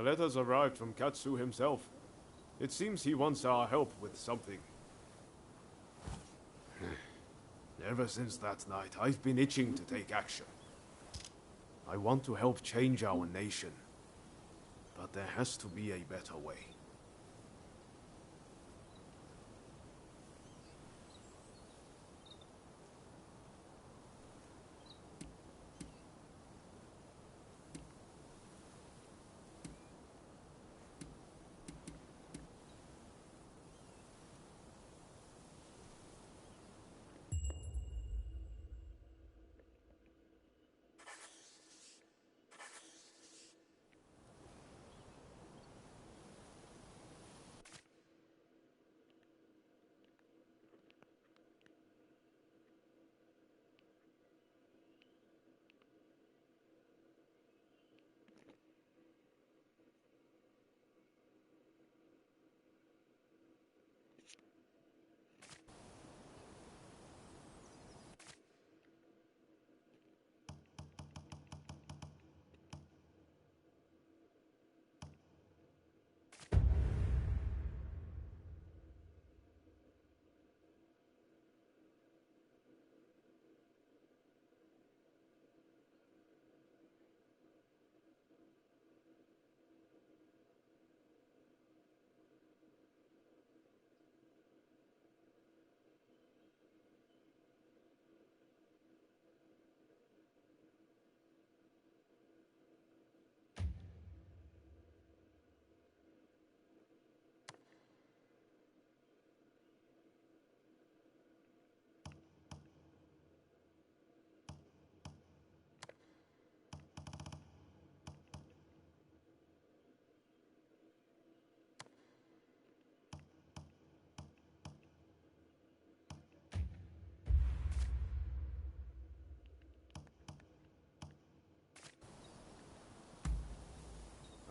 letters arrived from Katsu himself. It seems he wants our help with something. Ever since that night, I've been itching to take action. I want to help change our nation. But there has to be a better way.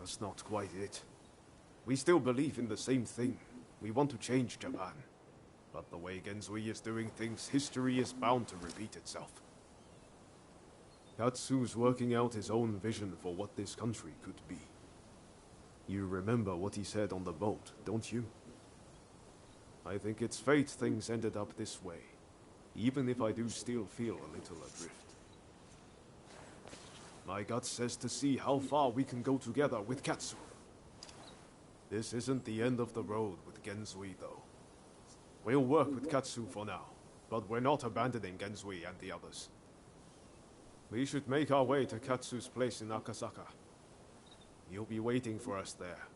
That's not quite it. We still believe in the same thing. We want to change Japan. But the way Genzui is doing things, history is bound to repeat itself. Katsu's working out his own vision for what this country could be. You remember what he said on the boat, don't you? I think it's fate things ended up this way, even if I do still feel a little adrift. My gut says to see how far we can go together with Katsu. This isn't the end of the road with Genzui, though. We'll work with Katsu for now, but we're not abandoning Genzui and the others. We should make our way to Katsu's place in Akasaka. He'll be waiting for us there.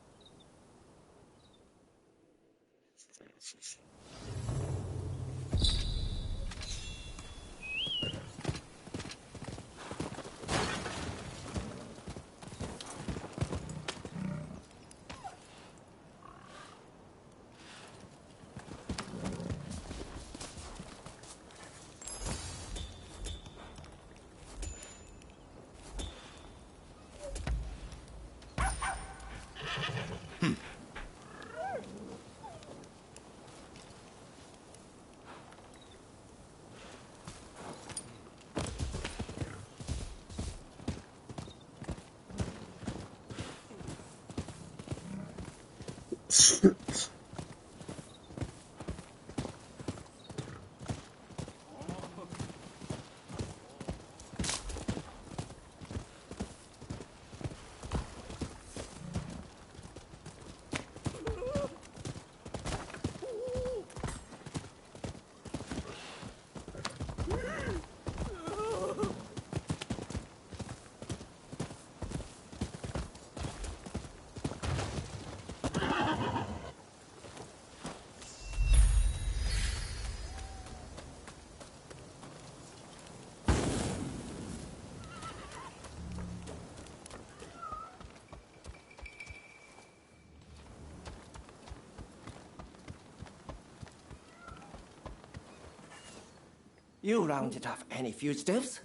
You rounded up any fugitives?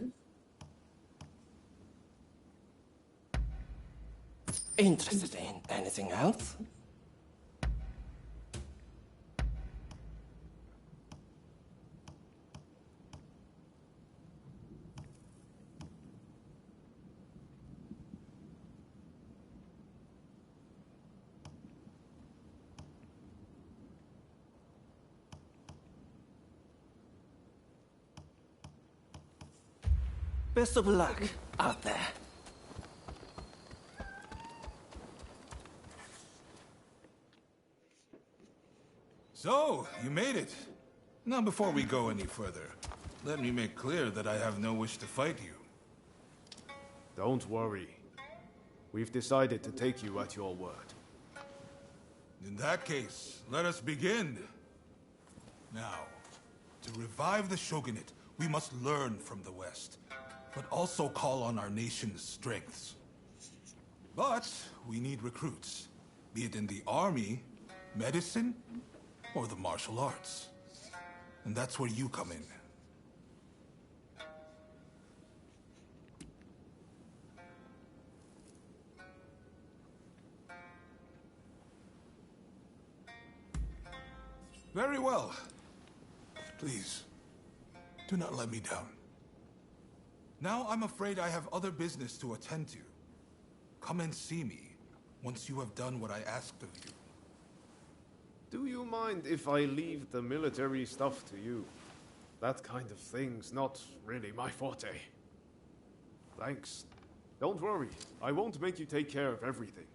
Interested in anything else? Best of luck out there. So, you made it. Now, before we go any further, let me make clear that I have no wish to fight you. Don't worry. We've decided to take you at your word. In that case, let us begin. Now, to revive the Shogunate, we must learn from the West, but also call on our nation's strengths. But we need recruits, be it in the army, medicine, or the martial arts. And that's where you come in. Very well. Please, do not let me down. Now I'm afraid I have other business to attend to. Come and see me once you have done what I asked of you. Do you mind if I leave the military stuff to you? That kind of thing's not really my forte. Thanks. Don't worry, I won't make you take care of everything.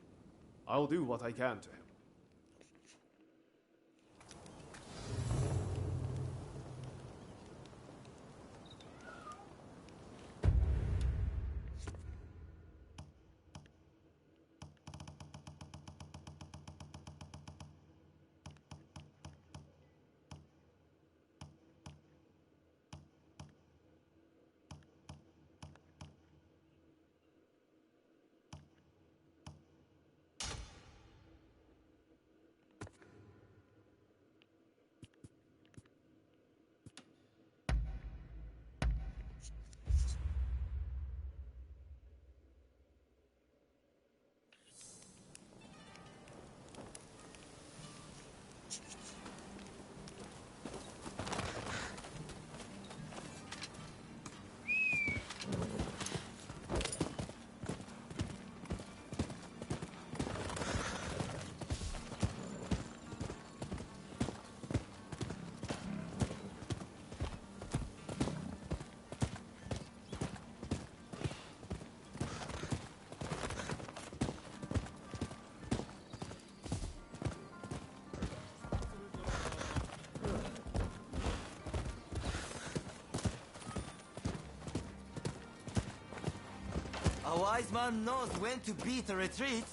I'll do what I can to help. A wise man knows when to beat a retreat.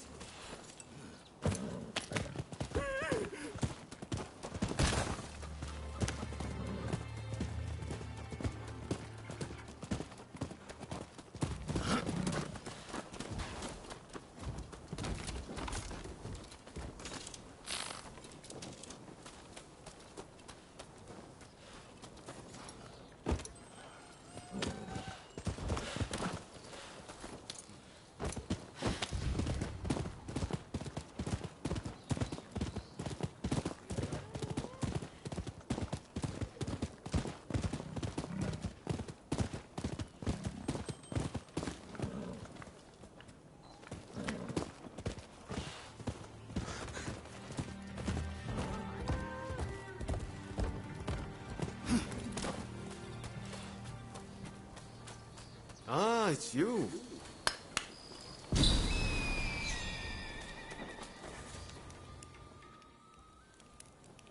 Ah, it's you.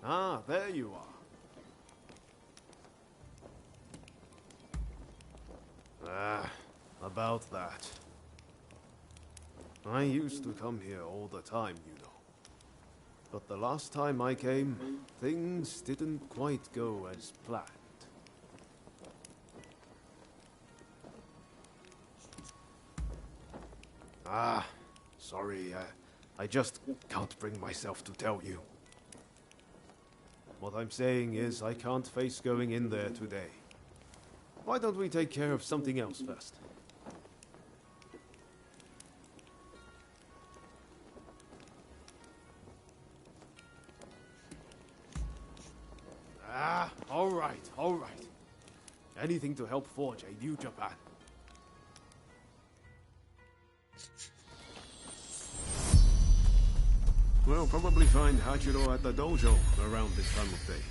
Ah, there you are. Ah, about that. I used to come here all the time, you know. But the last time I came, things didn't quite go as planned. Ah, sorry, I just can't bring myself to tell you. What I'm saying is I can't face going in there today. Why don't we take care of something else first? Ah, all right. Anything to help forge a new Japan. We'll probably find Hachiro at the dojo around this time of day.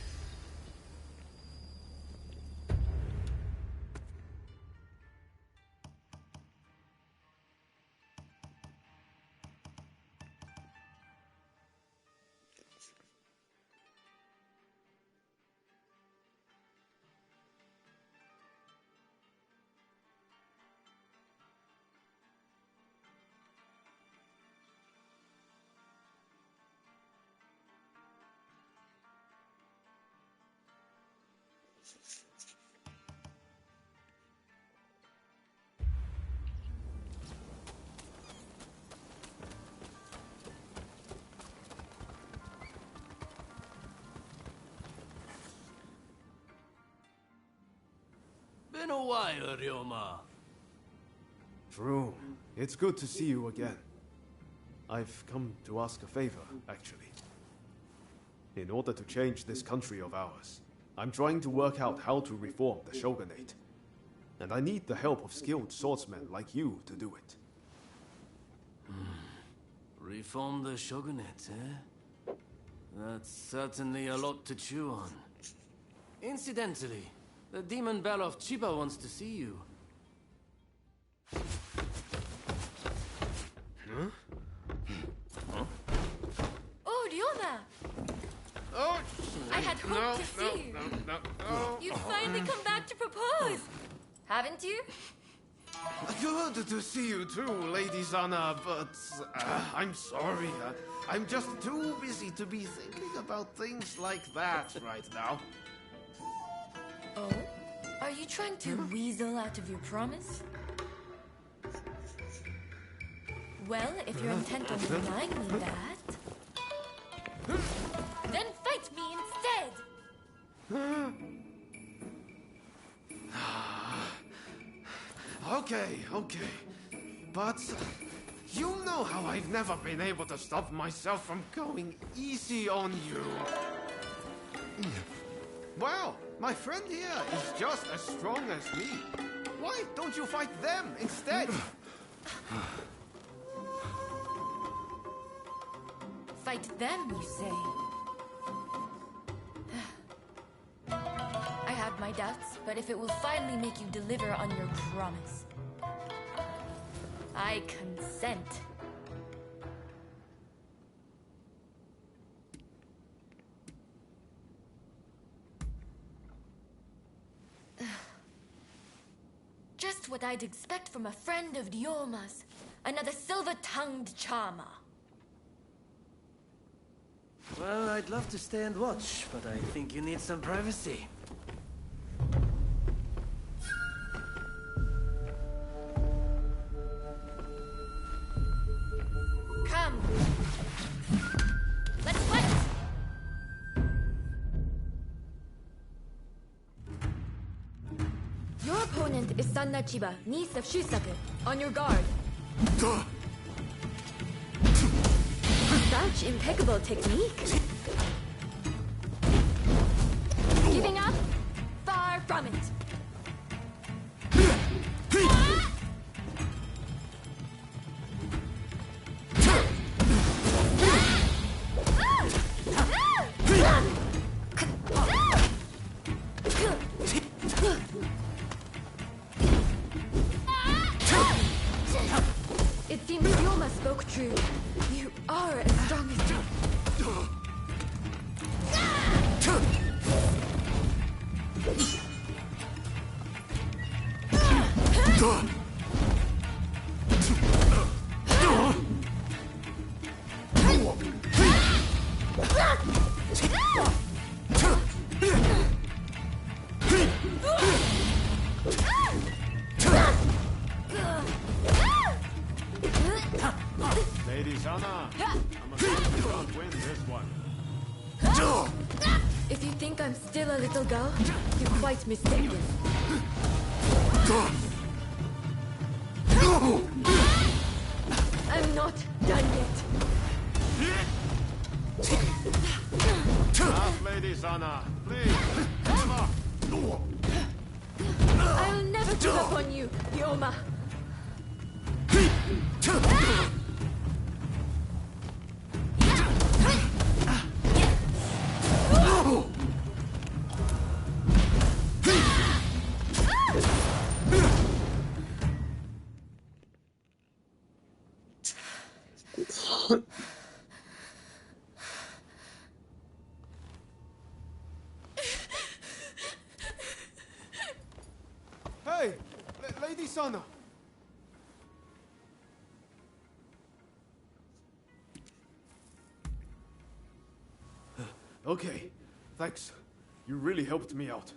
a while, Ryoma. True. It's good to see you again. I've come to ask a favor, actually. In order to change this country of ours, I'm trying to work out how to reform the Shogunate. And I need the help of skilled swordsmen like you to do it. Reform the Shogunate, eh? That's certainly a lot to chew on. Incidentally, the demon Belle of Chiba wants to see you. Oh, Ryoma! Oh, I had hoped to see you. No. You've finally come back to propose, haven't you? Good to see you too, Lady Sana, but I'm sorry. I'm just too busy to be thinking about things like that right now. Oh? Are you trying to weasel out of your promise? Well, if you're intent on denying me that, then fight me instead! Okay. But you know how I've never been able to stop myself from going easy on you. Well, my friend here is just as strong as me. Why don't you fight them instead? Fight them, you say? I have my doubts, but if it will finally make you deliver on your promise, I consent. Just what I'd expect from a friend of Ryoma's. Another silver-tongued charmer. Well, I'd love to stay and watch, but I think you need some privacy. Come. Let's fight! Your opponent is Sanna Chiba, niece of Shosaku. On your guard. Such impeccable technique. Giving up? Far from it. It seems Ryoma spoke true. You are as strong as you. Lady Sana, I'm afraid you can't win this one. If you think I'm still a little girl, you're quite mistaken. I'm not done yet. Enough, Lady Sana. Please, come on. I'll never give up on you, Ryoma. Hey, Lady Sana. Okay, thanks. You really helped me out.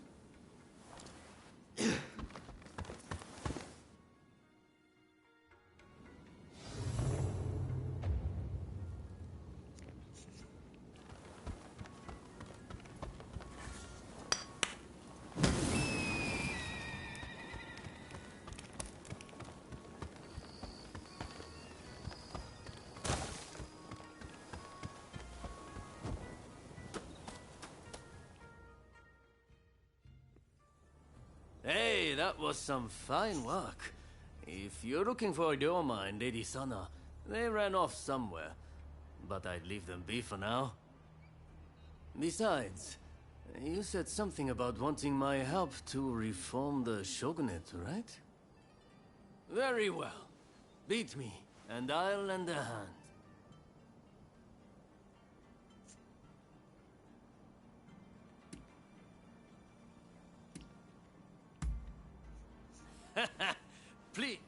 That was some fine work. If you're looking for Ryoma and Lady Sana, they ran off somewhere. But I'd leave them be for now. Besides, you said something about wanting my help to reform the Shogunate, right? Very well. Beat me, and I'll lend a hand. Please.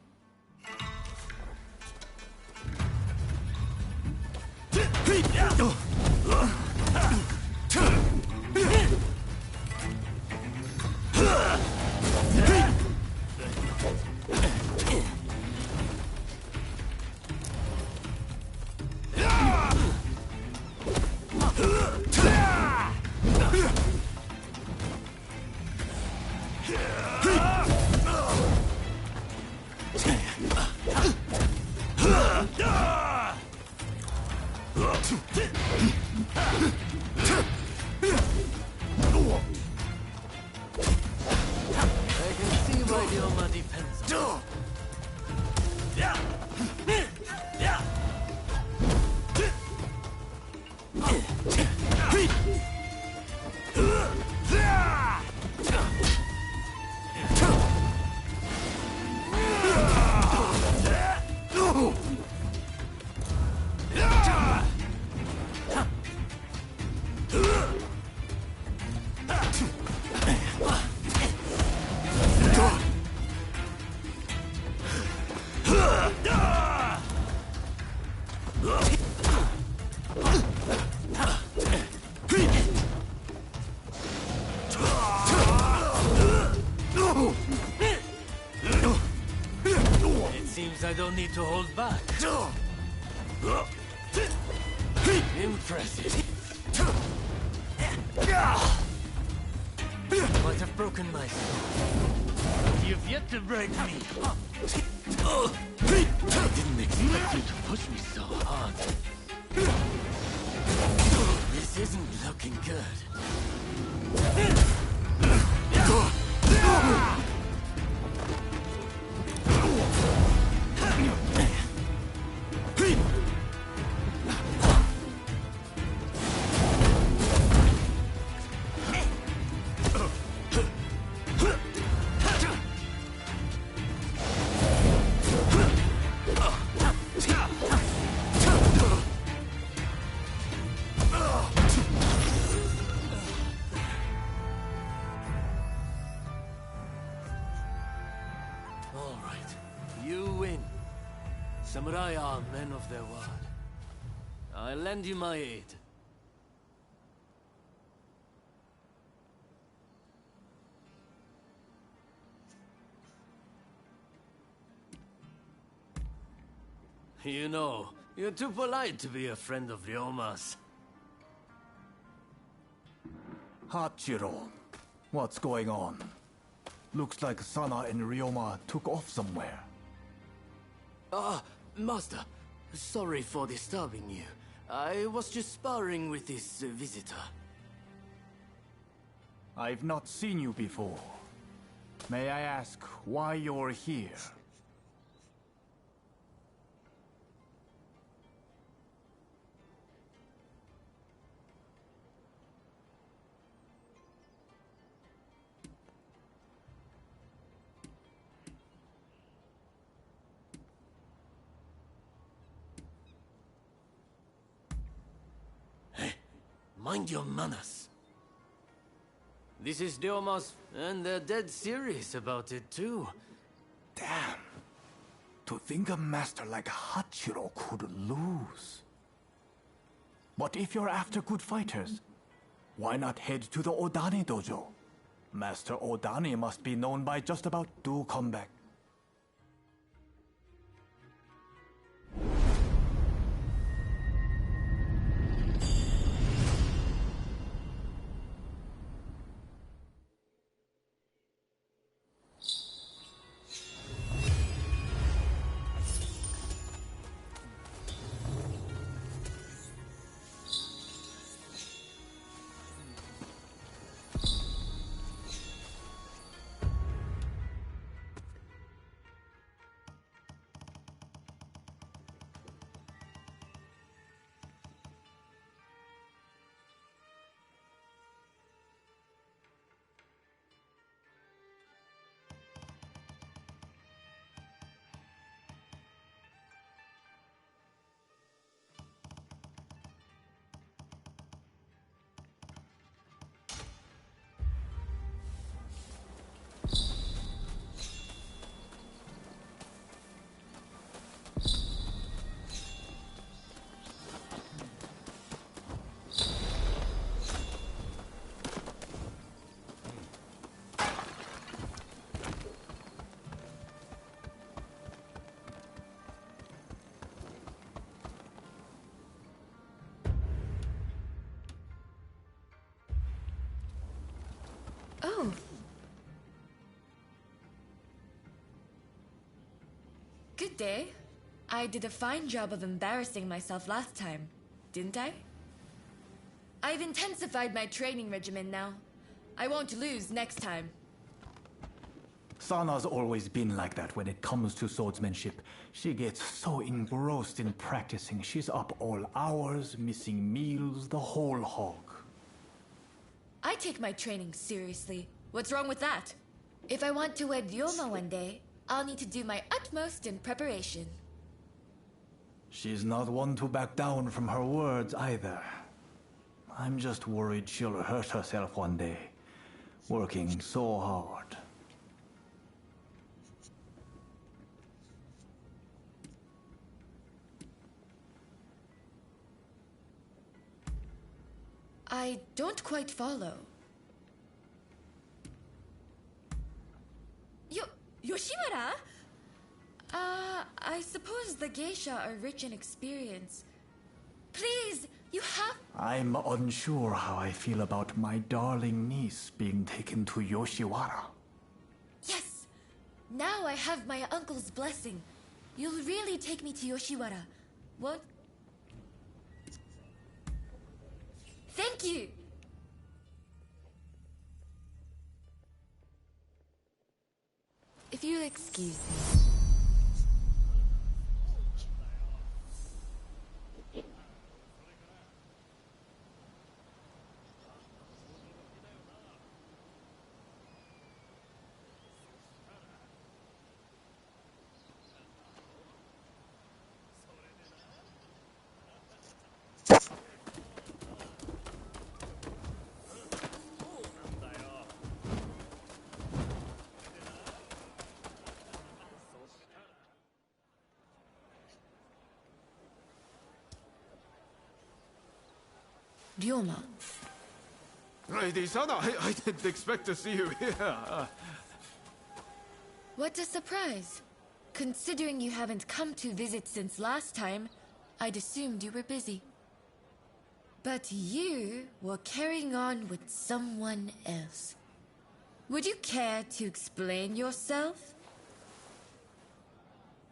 I don't need to hold back. Impressive. Might have broken my soul. You've yet to break me. I didn't expect you to push me so hard. This isn't looking good. Samurai are men of their word. I'll lend you my aid. You know, you're too polite to be a friend of Ryoma's. Hachiro, what's going on? Looks like Sana and Ryoma took off somewhere. Master, sorry for disturbing you. I was just sparring with this visitor. I've not seen you before. May I ask why you're here? Mind your manners. This is Ryoma's, and they're dead serious about it too. Damn. To think a master like Hachiro could lose. But if you're after good fighters, why not head to the Odani dojo? Master Odani must be known by just about two comeback. Oh. Good day. I did a fine job of embarrassing myself last time, didn't I? I've intensified my training regimen now. I won't lose next time. Sana's always been like that when it comes to swordsmanship. She gets so engrossed in practicing, she's up all hours, missing meals, the whole hog. I take my training seriously. What's wrong with that? If I want to wed Ryoma one day, I'll need to do my utmost in preparation. She's not one to back down from her words either. I'm just worried she'll hurt herself one day, working so hard. I don't quite follow. Yoshiwara? I suppose the geisha are rich in experience. Please, you have... I'm unsure how I feel about my darling niece being taken to Yoshiwara. Yes! Now I have my uncle's blessing. You'll really take me to Yoshiwara, won't... Thank you! If you'll excuse me. Ryoma. Lady Sana, I didn't expect to see you here. What a surprise. Considering you haven't come to visit since last time, I'd assumed you were busy. But you were carrying on with someone else. Would you care to explain yourself?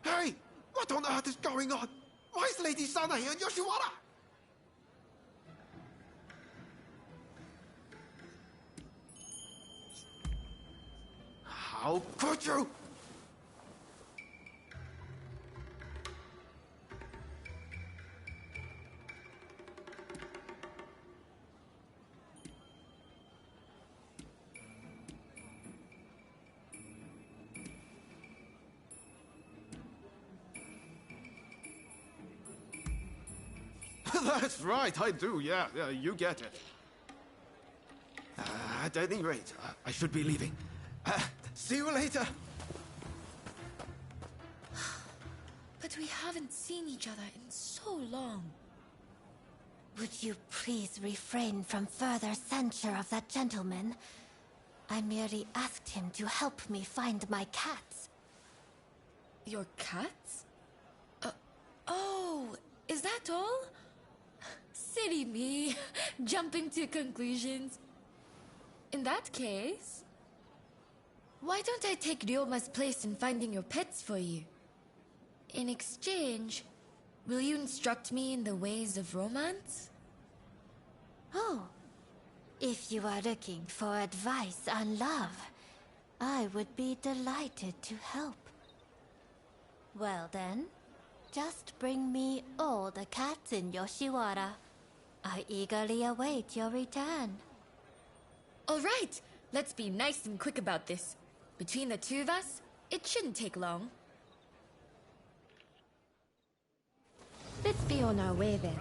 Hey! What on earth is going on? Why is Lady Sana here in Yoshiwara? How could you? That's right, I do, yeah, you get it. At any rate, I should be leaving. See you later. But we haven't seen each other in so long. Would you please refrain from further censure of that gentleman? I merely asked him to help me find my cats. Your cats? Oh, is that all? Silly me, jumping to conclusions. In that case, why don't I take Ryoma's place in finding your pets for you? In exchange, will you instruct me in the ways of romance? Oh, if you are looking for advice on love, I would be delighted to help. Well then, just bring me all the cats in Yoshiwara. I eagerly await your return. All right, let's be nice and quick about this. Between the two of us, it shouldn't take long. Let's be on our way then.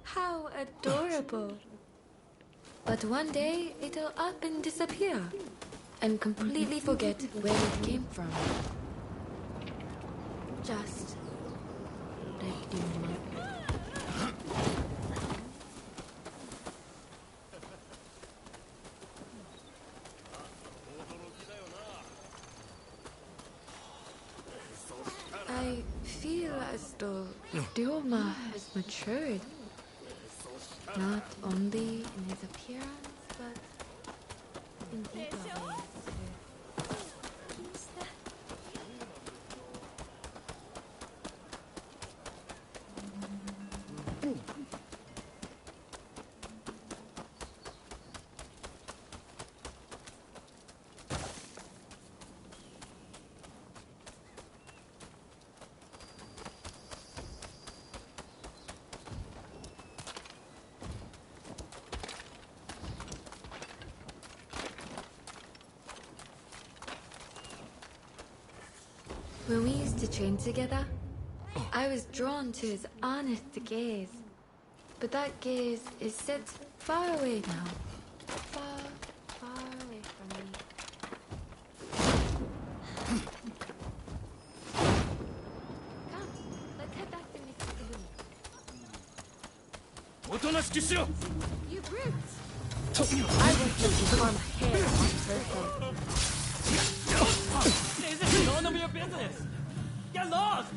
How adorable. But one day, it'll up and disappear. And completely forget where it came from. Just like Duma. I feel as though Ryoma has matured. Not only in his appearance, but in deeper ways too. When we used to train together, I was drawn to his honest gaze. But that gaze is set far away now. Far, far away from me. Come, let's head back to Mr. Saloon. You brutes! I want you to harm hair on her head. This is none of your business! Get lost!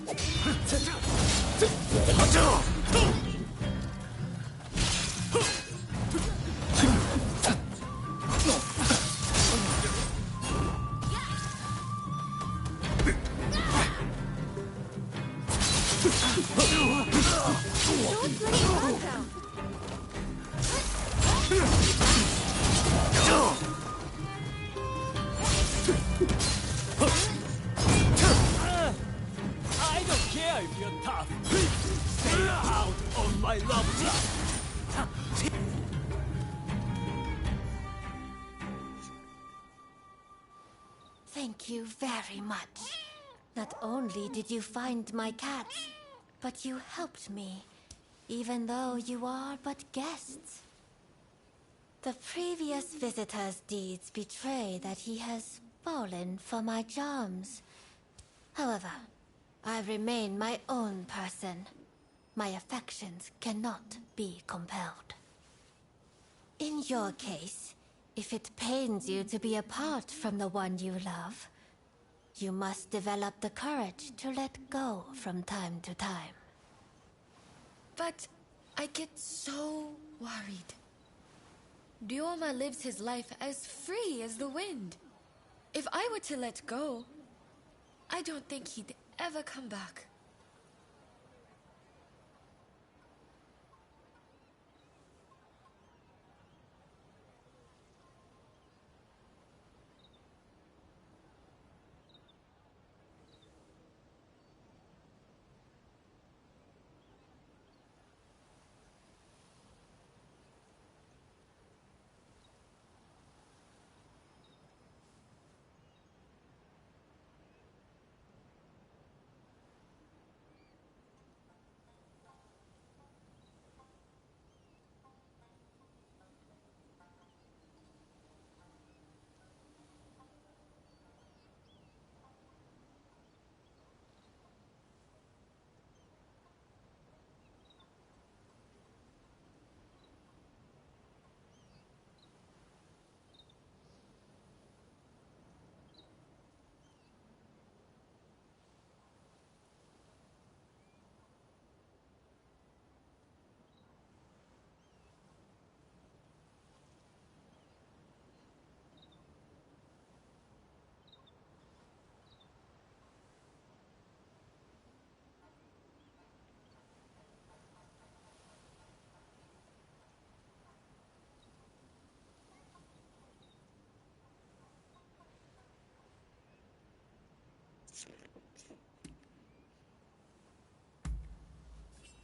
Don't let your guard down! I don't care if you're tough. Stay out of my love trap. Thank you very much. Not only did you find my cats, but you helped me, even though you are but guests. The previous visitor's deeds betray that he has fallen for my charms. However, I remain my own person. My affections cannot be compelled. In your case, if it pains you to be apart from the one you love, you must develop the courage to let go from time to time. But I get so worried. Ryoma lives his life as free as the wind. If I were to let go, I don't think he'd ever come back.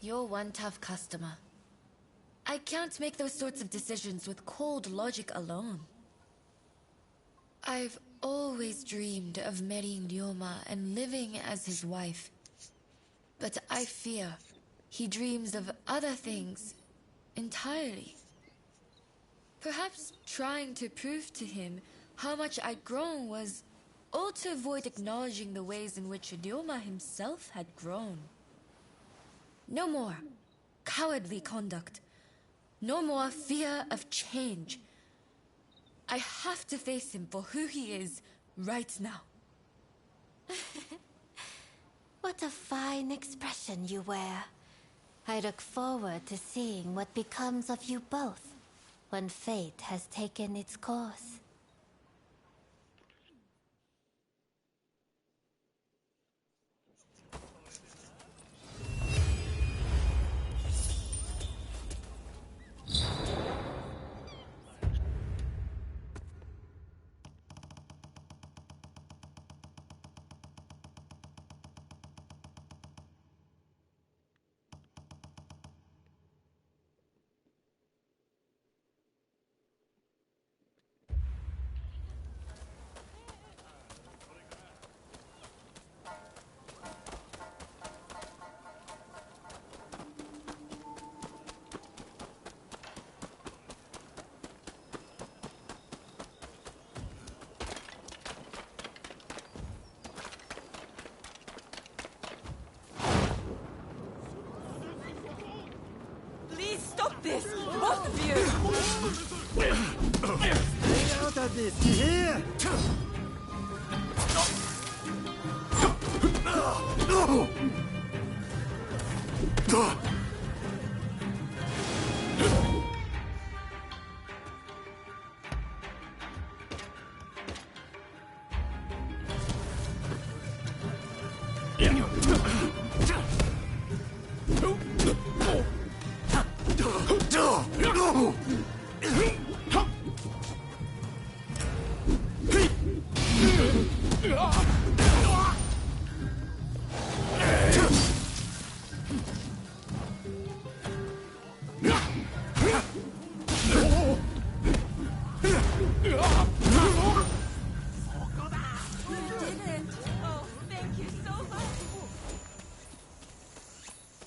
You're one tough customer. I can't make those sorts of decisions with cold logic alone. I've always dreamed of marrying Ryoma and living as his wife. But I fear he dreams of other things entirely. Perhaps trying to prove to him how much I'd grown was all to avoid acknowledging the ways in which Ryoma himself had grown. No more cowardly conduct. No more fear of change. I have to face him for who he is right now. What a fine expression you wear. I look forward to seeing what becomes of you both when fate has taken its course. Please stop this! Both of you! Stay out of this, you hear?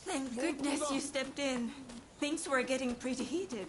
Thank goodness you stepped in. Things were getting pretty heated.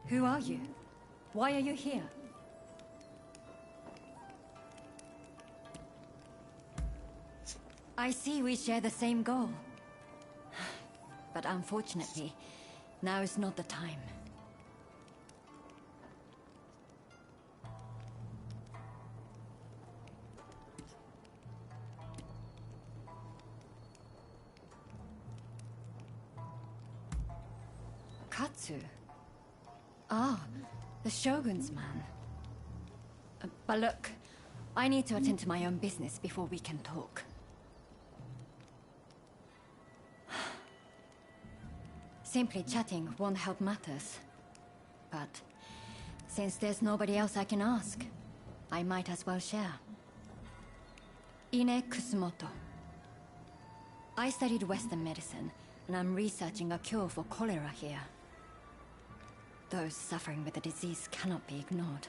Who are you? Why are you here? I see we share the same goal. But unfortunately, now is not the time. Katsu? Ah, the Shogun's man. But look, I need to attend to my own business before we can talk. Simply chatting won't help matters. But since there's nobody else I can ask, I might as well share. Ine Kusumoto. I studied Western medicine, and I'm researching a cure for cholera here. Those suffering with the disease cannot be ignored.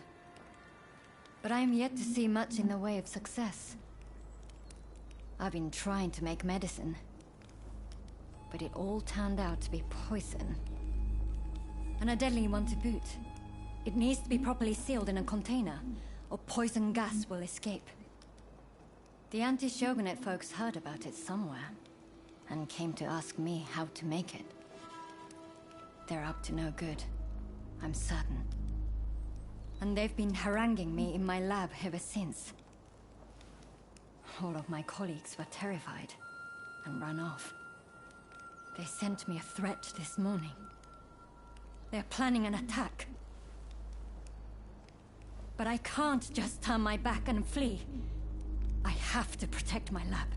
But I am yet to see much in the way of success. I've been trying to make medicine, but it all turned out to be poison. And a deadly one to boot. It needs to be properly sealed in a container, or poison gas will escape. The anti-Shogunate folks heard about it somewhere, and came to ask me how to make it. They're up to no good, I'm certain. And they've been haranguing me in my lab ever since. All of my colleagues were terrified, and ran off. They sent me a threat this morning. They're planning an attack. But I can't just turn my back and flee. I have to protect my lab.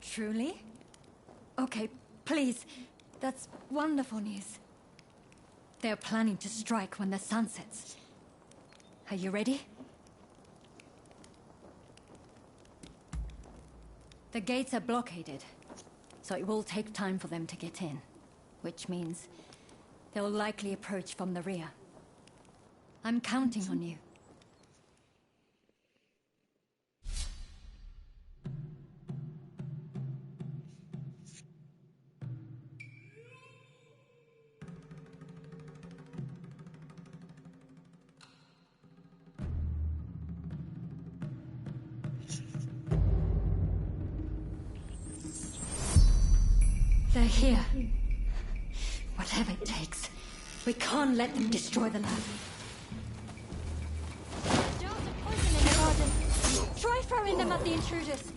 Truly? Okay, please. That's wonderful news. They're planning to strike when the sun sets. Are you ready? The gates are blockaded, so it will take time for them to get in. Which means they'll likely approach from the rear. I'm counting on you. They're here. Whatever it takes. We can't let them destroy the lab. Jars of poison in the garden. Try throwing them at the intruders.